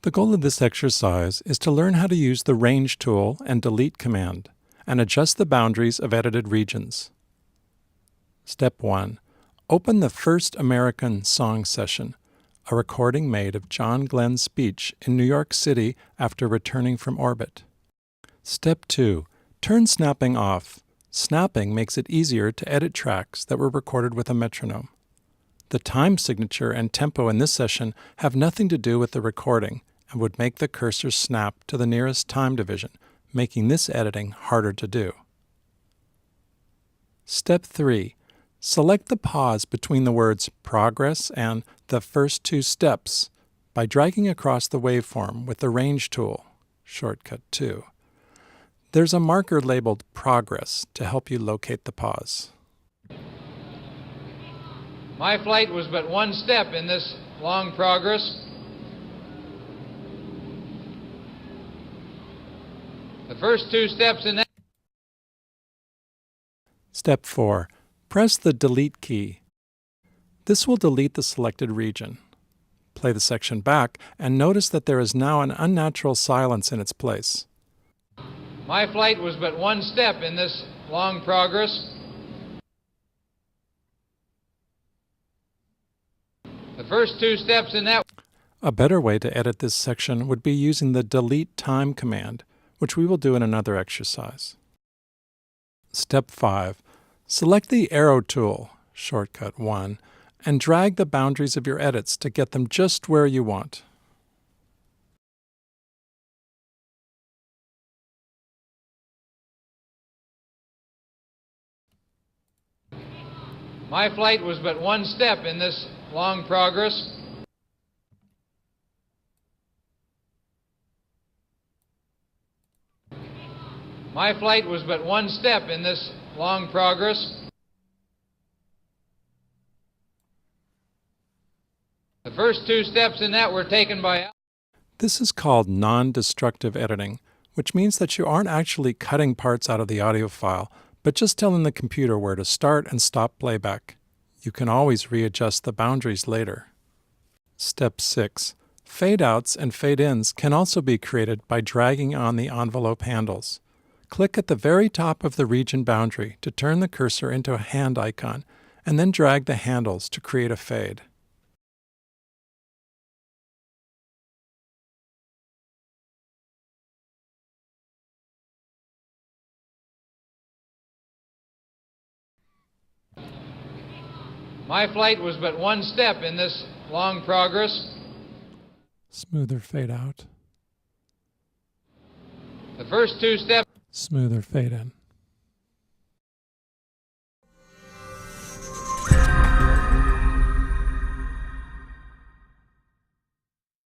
The goal of this exercise is to learn how to use the Range tool and Delete command and adjust the boundaries of edited regions. Step 1. Open the First American Song Session, a recording made of John Glenn's speech in New York City after returning from orbit. Step 2. Turn snapping off. Snapping makes it easier to edit tracks that were recorded with a metronome. The time signature and tempo in this session have nothing to do with the recording and would make the cursor snap to the nearest time division, making this editing harder to do. Step 3. Select the pause between the words progress and the first two steps by dragging across the waveform with the Range tool, shortcut 2. There's a marker labeled progress to help you locate the pause. My flight was but one step in this long progress. The first two steps in that. Step 4. Press the Delete key. This will delete the selected region. Play the section back and notice that there is now an unnatural silence in its place. My flight was but one step in this long progress. The first two steps in that. A better way to edit this section would be using the Delete Time command, which we will do in another exercise. Step 5. Select the Arrow tool, shortcut 1, and drag the boundaries of your edits to get them just where you want. My flight was but one step in this long progress. My flight was but one step in this long progress. The first two steps in that were taken by. This is called non-destructive editing, which means that you aren't actually cutting parts out of the audio file, but just telling the computer where to start and stop playback. You can always readjust the boundaries later. Step 6. Fade-outs and fade-ins can also be created by dragging on the envelope handles. Click at the very top of the region boundary to turn the cursor into a hand icon, and then drag the handles to create a fade. My flight was but one step in this long progress. Smoother fade out. The first two steps. Smoother fade in.